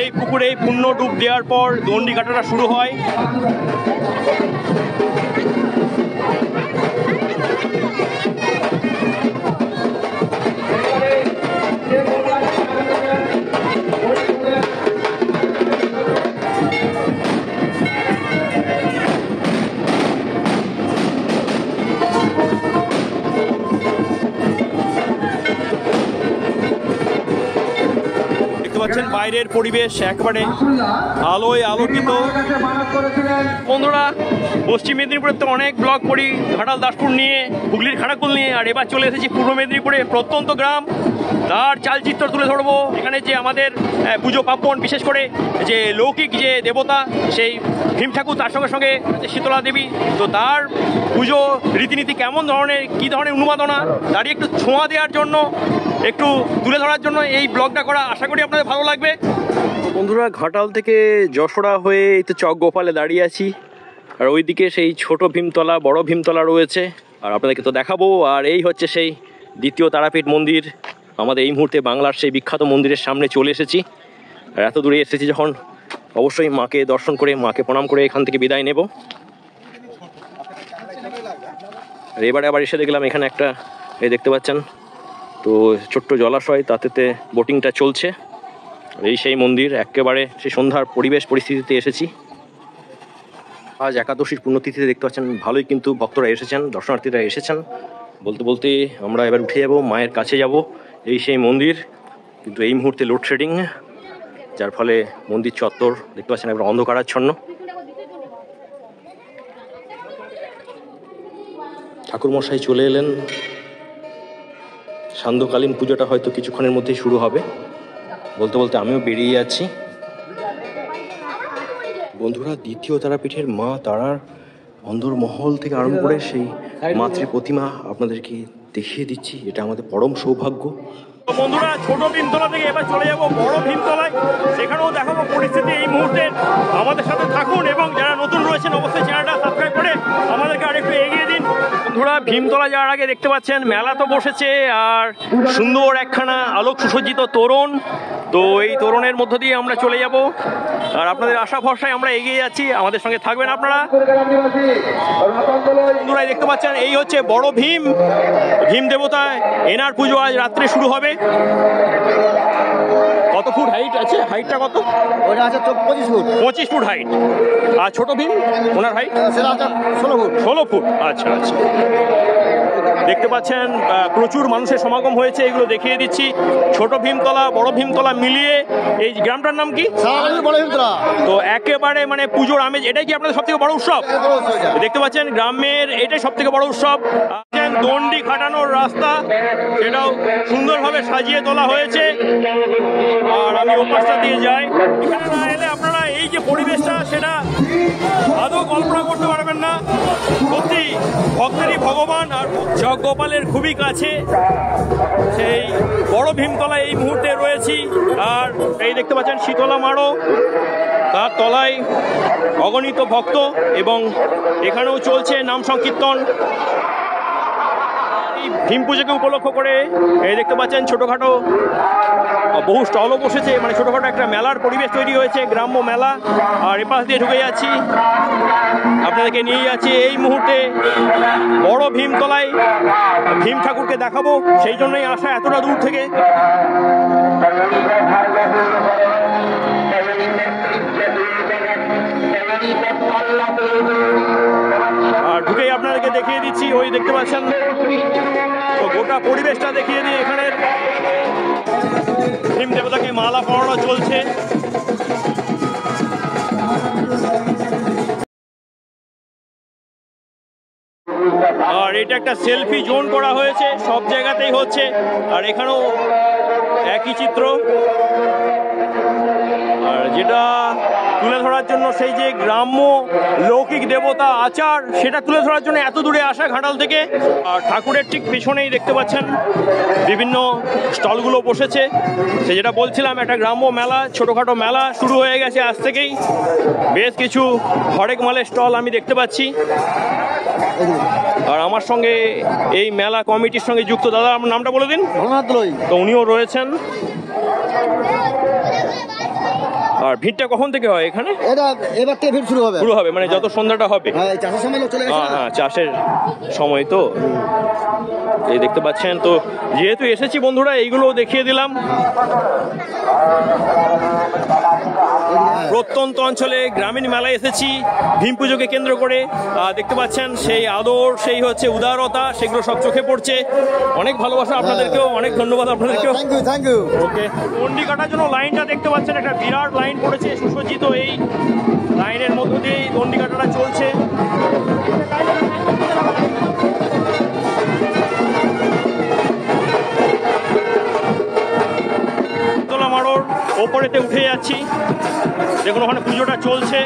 এই পুকুরে পূর্ণ ডুব দেওয়ার পর দণ্ডি কাটাটা শুরু হয়। বাইরের পরিবেশ একেবারে আলোয় আলোকিত। বন্ধুরা, পশ্চিম মেদিনীপুরের তো অনেক ব্লগ করি, ঘাটাল দাসপুর নিয়ে, হুগলির খানাকুল নিয়ে, আর এবার চলে এসেছি পূর্ব মেদিনীপুরে প্রত্যন্ত গ্রাম, তার চালচিত্র তুলে ধরবো। এখানে যে আমাদের পুজো পার্বণ, বিশেষ করে যে লৌকিক যে দেবতা সেই ভীম ঠাকুর, তার সঙ্গে সঙ্গে শীতলা দেবী, তো তার পুজো রীতিনীতি কেমন ধরনের, কী ধরনের উন্মাদনা, তারই একটু ছোঁয়া দেওয়ার জন্য, একটু তুলে ধরার জন্য এই ব্লগটা করা। আশা করি আপনাদের ভালো লাগবে। বন্ধুরা, ঘাটাল থেকে যশোরা হয়ে এই তো চক গোপালে দাঁড়িয়ে আছি, আর ওইদিকে সেই ছোট ভীমতলা, বড় ভীমতলা রয়েছে, আর আপনাদেরকে তো দেখাবো। আর এই হচ্ছে সেই দ্বিতীয় তারাপীঠ মন্দির। আমাদের এই মুহূর্তে বাংলার সেই বিখ্যাত মন্দিরের সামনে চলে এসেছি। আর এত দূরে এসেছি যখন, অবশ্যই মাকে দর্শন করে, মাকে প্রণাম করে এখান থেকে বিদায় নেব। আর এবারে আবার এসে দেখলাম এখানে একটা, এই দেখতে পাচ্ছেন তো ছোট্ট জলাশয়, তাতে বোটিংটা চলছে। এই সেই মন্দির, একেবারে সেই সন্ধ্যার পরিবেশ পরিস্থিতিতে এসেছি। আজ একাদশীর পুণ্যতিথিতে দেখতে পাচ্ছেন ভালোই কিন্তু ভক্তরা এসেছেন, দর্শনার্থীরা এসেছেন। বলতে বলতে আমরা এবার উঠে যাব, মায়ের কাছে যাব। এই সেই মন্দির, কিন্তু এই মুহূর্তে লোডশেডিং, যার ফলে মন্দির চত্বর দেখতে পাচ্ছেন একবার অন্ধকারাচ্ছন্ন। ঠাকুরমশাই চলে এলেন। সান্ধ্যকালীন পুজোটা হয়তো কিছুক্ষণের মধ্যেই শুরু হবে। বলতে বলতে আমিও বেরিয়ে যাচ্ছি। বন্ধুরা, দ্বিতীয় তারাপীঠের মা তারার অন্দরমহল থেকে আরম্ভ করে সেই মাতৃ প্রতিমা আপনাদেরকে দেখিয়ে দিচ্ছি। এটা আমাদের পরম সৌভাগ্য। বন্ধুরা, ছোট ভীমতলা থেকে এবার চলে যাব বড় ভীমতলায়, সেখানেও দেখাবো পরিস্থিতি এই মুহূর্তে। আমাদের সাথে থাকুন, এবং যারা নতুন রয়েছেন অবশ্যই চ্যানেলটা সাবস্ক্রাইব করে আমাদেরকে আরেকটু এগিয়ে দিন। বন্ধুরা, ভীমতলা যাওয়ার আগে দেখতে পাচ্ছেন মেলা তো বসেছে, আর সুন্দর একখানা আলোক সুসজ্জিত তোরণ। তো এই তোরণের মধ্য দিয়ে আমরা চলে যাব, আর আপনাদের আশা ভরসায় আমরা এগিয়ে যাচ্ছি। আমাদের সঙ্গে থাকবেন আপনারা। বন্ধুরা, দেখতে পাচ্ছেন এই হচ্ছে বড় ভীম, ভীম দেবতা, এনার পুজো আজ রাত্রে শুরু হবে। কত ফুট হাইট আছে? হাইটটা কত? ওটা আছে 25 ফুট। 25 foot height. আর ছোট ভীম, ওনার হাইট 16 ফুট। 16 ফুট। আচ্ছা আচ্ছা। দেখতে পাচ্ছেন প্রচুর মানুষের সমাগম হয়েছে, এগুলো দেখিয়ে দিচ্ছি। ছোট ভীমতলা, বড় ভীমতলা মিলিয়ে এই গ্রামটার নাম কি? বড় ভীমতলা। তো একেবারে মানে পুজোর আমেজ। এটাই কি আপনাদের সব থেকে বড় উৎসব? দেখতে পাচ্ছেন গ্রামের এটাই সব থেকে বড় উৎসব। দণ্ডি খাটানোর রাস্তা, সেটাও সুন্দরভাবে সাজিয়ে তোলা হয়েছে। আর আমি ওপাশটা দিয়ে যাই। এখানে না এলে আপনারা এই যে পরিবেশটা, সেটা আদৌ কল্পনা করতে পারবেন না। সত্যি ভক্তেরই ভগবান। আর চক গোপালের খুবই কাছে সেই বড় ভীমতলায় এই মুহূর্তে রয়েছি। আর এই দেখতে পাচ্ছেন শীতলা মাড়ো, তার তলায় অগণিত ভক্ত, এবং এখানেও চলছে নাম সংকীর্তন। ভীম পুজোকে উপলক্ষ করে এই দেখতে পাচ্ছেন ছোটোখাটো বহু স্টলও বসেছে, মানে ছোটোখাটো একটা মেলার পরিবেশ তৈরি হয়েছে, গ্রাম্য মেলা। আর এপাশ দিয়ে ঢুকে যাচ্ছি, আপনাদেরকে নিয়ে যাচ্ছি এই মুহূর্তে বড় ভীমতলায়। ভীম ঠাকুরকে দেখাবো, সেই জন্যই আসা এতটা দূর থেকে। আর ঢুকেই আপনাদেরকে দেখিয়ে দিচ্ছি, ওই দেখতে পাচ্ছেন, তো গোটা পরিবেশটা দেখিয়ে দিই। এখানের ভীম দেবতাকে মালা পরানো চলছে। আর এটা একটা সেলফি জোন করা হয়েছে, সব জায়গাতেই হচ্ছে। আর এখানেও একই চিত্র। আর যেটা তুলে ধরার জন্য সেই যে গ্রাম্য লৌকিক দেবতা আচার সেটা তুলে ধরার জন্য এত দূরে আসা ঘাটাল থেকে। আর ঠাকুরের ঠিক পেছনেই দেখতে পাচ্ছেন বিভিন্ন স্টলগুলো বসেছে। সে যেটা বলছিলাম, একটা গ্রাম্য মেলা, ছোটোখাটো মেলা শুরু হয়ে গেছে আজ থেকেই। বেশ কিছু হরেক মালের স্টল আমি দেখতে পাচ্ছি। আর আমার সঙ্গে এই মেলা কমিটির সঙ্গে যুক্ত দাদা, আপনার নামটা বলে দিন। ভোলানাথ দোলই। তো উনিও রয়েছেন। আর ভিড়টা কখন থেকে হয় এখানে? এটা এবার থেকে ভিড় শুরু হবে। শুরু হবে মানে যত সন্ধ্যাটা হবে। হ্যাঁ, চাষের সময় লোক চলে গেছে না? হ্যাঁ, চাষের সময় তো এই দেখতে পাচ্ছেন। তো যেহেতু এসেছি বন্ধুরা, এইগুলো দেখিয়ে দিলাম। প্রত্যন্ত অঞ্চলে গ্রামীণ মেলায় এসেছি ভীম পুজোকে কেন্দ্র করে। দেখতে পাচ্ছেন সেই আদর, সেই হচ্ছে উদারতা, সেগুলো সব চোখে পড়ছে। অনেক ভালোবাসা আপনাদেরকেও, অনেক ধন্যবাদ আপনাদেরকেও। Thank you. ওকে, গন্ডি কাটার জন্য লাইনটা দেখতে পাচ্ছেন, একটা বিরাট লাইন পড়েছে সুসজ্জিত। এই লাইনের মধ্য দিয়ে গন্ডি কাটাটা চলছে। মারোর ওপরেতে উঠে যাচ্ছি, দেখুন ওখানে পুজোটা চলছে।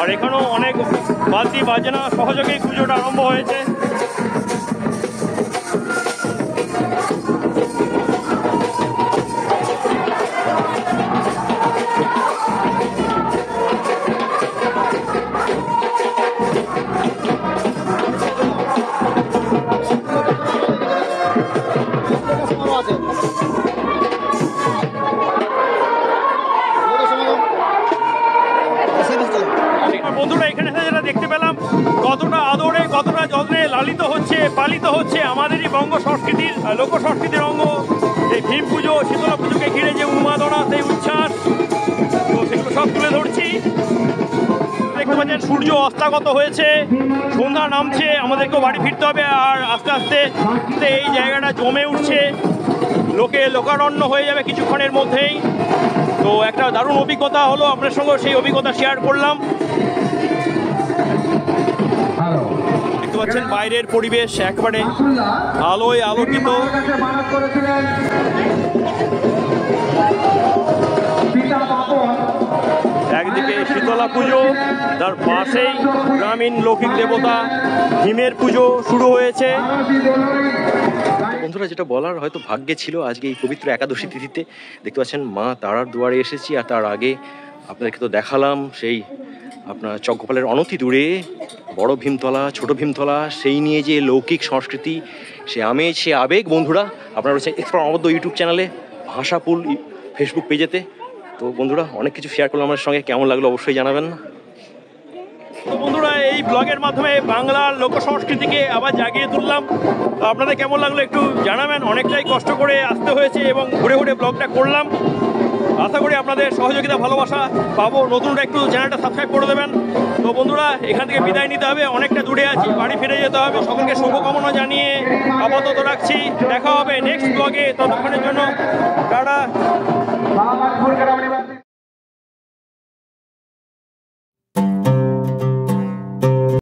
আর এখানেও অনেক বালতি বাজনা সহযোগেই পুজোটা আরম্ভ হয়েছে। বন্ধুরা, এখানে যেটা দেখতে পেলাম, কতটা আদরে, কতটা যত্নে লালিত হচ্ছে, পালিত হচ্ছে আমাদেরই বঙ্গ সংস্কৃতির, লোক সংস্কৃতির অঙ্গ এই ভীম পুজো, শীতলা পুজোকে ঘিরে যে উন্মাদনা, সেই উচ্ছ্বাস, তো সেগুলো সব তুলে ধরছি। দেখতে পাচ্ছেন সূর্য অস্তাগত হয়েছে, সন্ধ্যা নামছে, আমাদেরকেও বাড়ি ফিরতে হবে। আর আস্তে আস্তে এই জায়গাটা জমে উঠছে, লোকে লোকারণ্য হয়ে যাবে কিছুক্ষণের মধ্যেই। তো একটা দারুণ অভিজ্ঞতা হলো, আপনার সঙ্গে সেই অভিজ্ঞতা শেয়ার করলাম। দেখতে পাচ্ছেন বাইরের পরিবেশ একবারে আলোয় আলোকিত। একদিকে শীতলা পুজো, তার পাশেই গ্রামীণ লৌকিক দেবতা ভীমের পুজো শুরু হয়েছে। বন্ধুরা, যেটা বলার হয়তো ভাগ্যে ছিল, আজকে এই পবিত্র একাদশী তিথিতে দেখতে পাচ্ছেন মা তারার দুয়ারে এসেছি। আর তার আগে আপনাদেরকে তো দেখালাম সেই আপনার চকগোপালের অনতি দূরে বড় ভীমতলা, ছোট ভীমতলা, সেই নিয়ে যে লৌকিক সংস্কৃতি, সে আমেজ, সে আবেগ। বন্ধুরা, আপনারা রয়েছেন এক্সপ্লোর অনবদ্য ইউটিউব চ্যানেলে, ভাষাপুল ফেসবুক পেজেতে। তো বন্ধুরা, অনেক কিছু শেয়ার করলাম আমার সঙ্গে, কেমন লাগলো অবশ্যই জানাবেন। তো বন্ধুরা, এই ব্লগের মাধ্যমে বাংলার লোক সংস্কৃতিকে আবার জাগিয়ে তুললাম। তো আপনাদের কেমন লাগলো একটু জানাবেন। অনেকটাই কষ্ট করে আসতে হয়েছে এবং ঘুরে ঘুরে ব্লগটা করলাম। আশা করি আপনাদের সহযোগিতা, ভালোবাসা পাবো। নতুনরা একটু চ্যানেলটা সাবস্ক্রাইব করে দেবেন। তো বন্ধুরা, এখান থেকে বিদায় নিতে হবে, অনেকটা দূরে আছি, বাড়ি ফিরে যেতে হবে। সকলকে শুভকামনা জানিয়ে আপাতত রাখছি, দেখা হবে নেক্সট ব্লগে। ততক্ষণের জন্য টাটা।